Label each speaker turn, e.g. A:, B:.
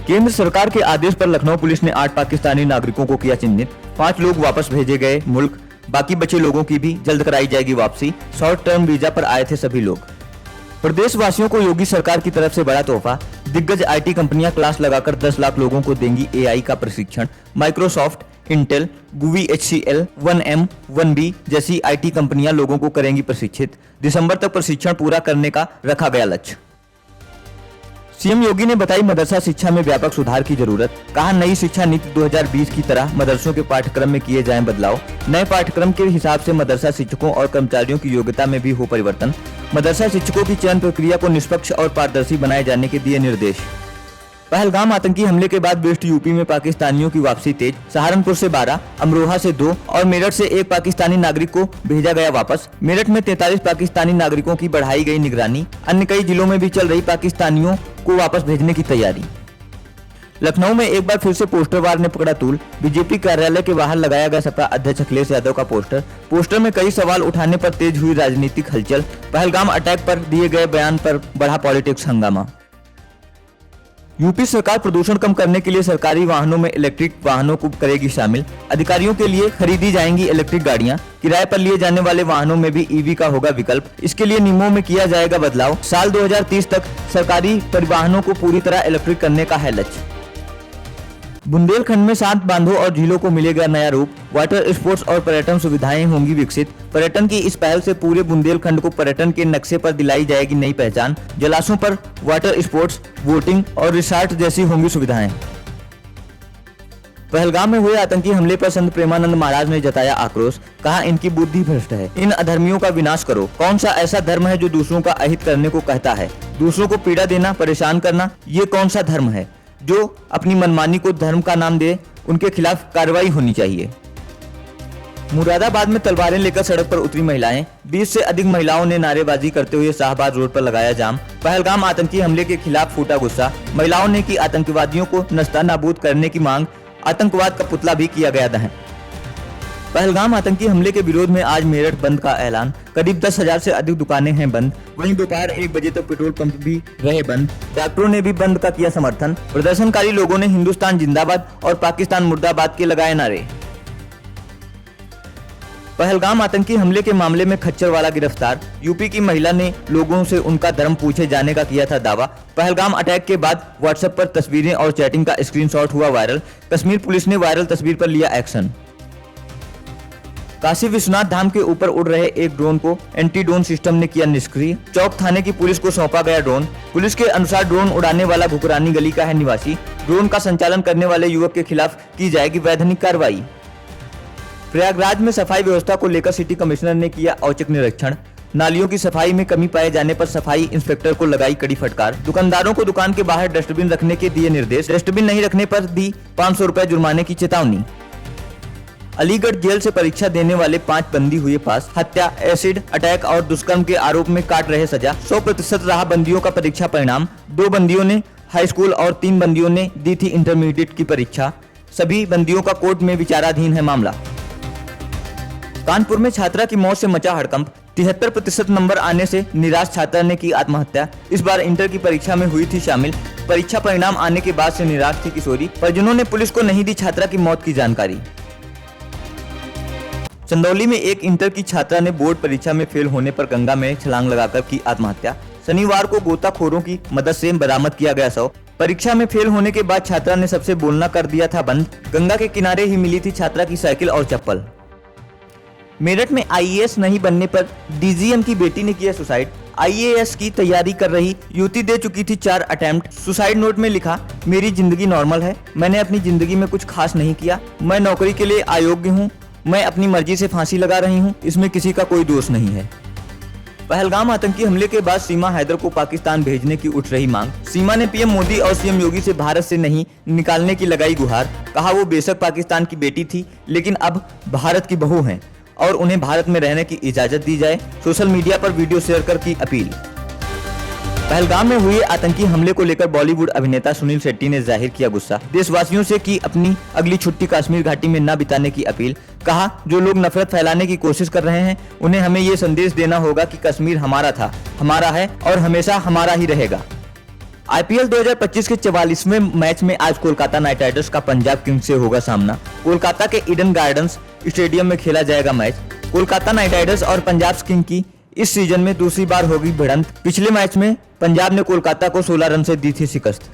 A: केंद्र सरकार के आदेश पर लखनऊ पुलिस ने 8 पाकिस्तानी नागरिकों को किया चिन्हित। 5 लोग वापस भेजे गए मुल्क, बाकी बचे लोगों की भी जल्द कराई जाएगी वापसी। शॉर्ट टर्म वीजा पर आए थे सभी लोग। प्रदेशवासियों को योगी सरकार की तरफ से बड़ा तोहफा। दिग्गज आईटी कंपनियां क्लास लगाकर 10 लाख लोगों को देंगी एआई का प्रशिक्षण। Microsoft, Intel, गूवी, HCL, 1M, 1B जैसी आईटी कंपनियां लोगों को करेंगी प्रशिक्षित। दिसंबर तक प्रशिक्षण पूरा करने का रखा गया लक्ष्य। सीएम योगी ने बताई मदरसा शिक्षा में व्यापक सुधार की जरूरत। कहा नई शिक्षा नीति 2020 की तरह मदरसों के पाठ्यक्रम में किए जाएं बदलाव। नए पाठ्यक्रम के हिसाब से मदरसा शिक्षकों और कर्मचारियों की योग्यता में भी हो परिवर्तन। मदरसा शिक्षकों की चयन प्रक्रिया को निष्पक्ष और पारदर्शी बनाए जाने के दिए निर्देश। पहलगाम आतंकी हमले के बाद वेस्ट यूपी में पाकिस्तानियों की वापसी तेज। सहारनपुर से 12, अमरोहा से 2 और मेरठ से 1 पाकिस्तानी नागरिक को भेजा गया वापस। मेरठ में 43 पाकिस्तानी नागरिकों की बढ़ाई गई निगरानी। अन्य कई जिलों में भी चल रही पाकिस्तानियों को वापस भेजने की तैयारी। लखनऊ में एक बार फिर से पोस्टर वार ने पकड़ा तूल। बीजेपी कार्यालय के बाहर लगाया गया सपा अध्यक्ष अखिलेश यादव का पोस्टर में कई सवाल उठाने पर तेज हुई राजनीतिक हलचल। पहलगाम अटैक पर दिए गए बयान पर बढ़ा पॉलिटिक्स हंगामा। यूपी सरकार प्रदूषण कम करने के लिए सरकारी वाहनों में इलेक्ट्रिक वाहनों को करेगी शामिल। अधिकारियों के लिए खरीदी जाएंगी इलेक्ट्रिक गाड़ियां। किराए पर लिए जाने वाले वाहनों में भी ईवी का होगा विकल्प। इसके लिए नियमों में किया जाएगा बदलाव। साल 2030 तक सरकारी परिवहनों को पूरी तरह इलेक्ट्रिक करने का है लक्ष्य। बुंदेलखंड में 7 बांधों और झीलों को मिलेगा नया रूप। वाटर स्पोर्ट्स और पर्यटन सुविधाएं होंगी विकसित। पर्यटन की इस पहल से पूरे बुंदेलखंड को पर्यटन के नक्शे पर दिलाई जाएगी नई पहचान। जलाशयों पर वाटर स्पोर्ट्स, बोटिंग और रिसॉर्ट जैसी होंगी सुविधाएं। पहलगाम में हुए आतंकी हमले पर संत प्रेमानंद महाराज ने जताया आक्रोश। कहा इनकी बुद्धि भ्रष्ट है, इन अधर्मियों का विनाश करो। कौन सा ऐसा धर्म है जो दूसरों का अहित करने को कहता है? दूसरों को पीड़ा देना, परेशान करना, ये कौन सा धर्म है जो अपनी मनमानी को धर्म का नाम दे? उनके खिलाफ कार्रवाई होनी चाहिए। मुरादाबाद में तलवारें लेकर सड़क पर उतरी महिलाएं। 20 से अधिक महिलाओं ने नारेबाजी करते हुए शाहबाद रोड पर लगाया जाम। पहलगाम आतंकी हमले के खिलाफ फूटा गुस्सा। महिलाओं ने की आतंकवादियों को नस्तानाबूद करने की मांग। आतंकवाद का पुतला भी किया गया दहन। पहलगाम आतंकी हमले के विरोध में आज मेरठ बंद का ऐलान। करीब 10,000 से अधिक दुकानें हैं बंद। वहीं दोपहर 1 बजे तक पेट्रोल पंप भी रहे बंद। डॉक्टरों ने भी बंद का किया समर्थन। प्रदर्शनकारी लोगों ने हिंदुस्तान जिंदाबाद और पाकिस्तान मुर्दाबाद के लगाए नारे। पहलगाम आतंकी हमले के मामले में खच्चरवाला गिरफ्तार। यूपी की महिला ने लोगों से उनका धर्म पूछे जाने का किया था दावा। पहलगाम अटैक के बाद व्हाट्सएप पर तस्वीरें और चैटिंग का स्क्रीनशॉट हुआ वायरल। कश्मीर पुलिस ने वायरल तस्वीर पर लिया एक्शन। काशी विश्वनाथ धाम के ऊपर उड़ रहे एक ड्रोन को एंटी ड्रोन सिस्टम ने किया निष्क्रिय। चौक थाने की पुलिस को सौंपा गया ड्रोन। पुलिस के अनुसार ड्रोन उड़ाने वाला घुकरानी गली का है निवासी। ड्रोन का संचालन करने वाले युवक के खिलाफ की जाएगी वैधानिक कार्रवाई। प्रयागराज में सफाई व्यवस्था को लेकर सिटी कमिश्नर ने किया औचक निरीक्षण। नालियों की सफाई में कमी पाए जाने पर सफाई इंस्पेक्टर को लगाई कड़ी फटकार। दुकानदारों को दुकान के बाहर डस्टबिन रखने के दिए निर्देश। डस्टबिन नहीं रखने पर दी 500 रुपए जुर्माने की चेतावनी। अलीगढ़ जेल से परीक्षा देने वाले 5 बंदी हुए पास। हत्या, एसिड अटैक और दुष्कर्म के आरोप में काट रहे सजा। 100% रहा बंदियों का परीक्षा परिणाम। 2 बंदियों ने हाई स्कूल और 3 बंदियों ने दी थी इंटरमीडिएट की परीक्षा। सभी बंदियों का कोर्ट में विचाराधीन है मामला। कानपुर में छात्रा की मौत से मचा हड़कंप। 73% नंबर आने से निराश छात्रा ने की आत्महत्या। इस बार इंटर की परीक्षा में हुई थी शामिल। परीक्षा परिणाम आने के बाद से निराश थी किशोरी। परिजनों ने पुलिस को नहीं दी छात्रा की मौत की जानकारी। चंदौली में एक इंटर की छात्रा ने बोर्ड परीक्षा में फेल होने पर गंगा में छलांग लगाकर की आत्महत्या। शनिवार को गोताखोरों की मदद से बरामद किया गया शव। परीक्षा में फेल होने के बाद छात्रा ने सबसे बोलना कर दिया था बंद। गंगा के किनारे ही मिली थी छात्रा की साइकिल और चप्पल। मेरठ में आईएएस नहीं बनने पर डीजीएम की बेटी ने किया सुसाइड। आईएएस की तैयारी कर रही युवती दे चुकी थी 4 अटेम्प्ट। सुसाइड नोट में लिखा, मेरी जिंदगी नॉर्मल है, मैंने अपनी जिंदगी में कुछ खास नहीं किया, मैं नौकरी के लिए अयोग्य हूँ, मैं अपनी मर्जी से फांसी लगा रही हूँ, इसमें किसी का कोई दोष नहीं है। पहलगाम आतंकी हमले के बाद सीमा हैदर को पाकिस्तान भेजने की उठ रही मांग। सीमा ने पीएम मोदी और सीएम योगी से भारत से नहीं निकालने की लगाई गुहार। कहा वो बेशक पाकिस्तान की बेटी थी लेकिन अब भारत की बहू हैं और उन्हें भारत में रहने की इजाजत दी जाए। सोशल मीडिया पर वीडियो शेयर कर की अपील। पहलगाम में हुए आतंकी हमले को लेकर बॉलीवुड अभिनेता सुनील शेट्टी ने जाहिर किया गुस्सा। देशवासियों से की अपनी अगली छुट्टी कश्मीर घाटी में न बिताने की अपील। कहा जो लोग नफरत फैलाने की कोशिश कर रहे हैं उन्हें हमें ये संदेश देना होगा कि कश्मीर हमारा था, हमारा है और हमेशा हमारा ही रहेगा। आईपीएल 2025 के 44वें मैच में आज कोलकाता नाइट राइडर्स का पंजाब किंग्स से होगा सामना। कोलकाता के ईडन गार्डन्स स्टेडियम में खेला जाएगा मैच। कोलकाता नाइट राइडर्स और पंजाब किंग्स की इस सीजन में दूसरी बार होगी भिड़ंत। पिछले मैच में पंजाब ने कोलकाता को 16 रन से दी थी शिकस्त।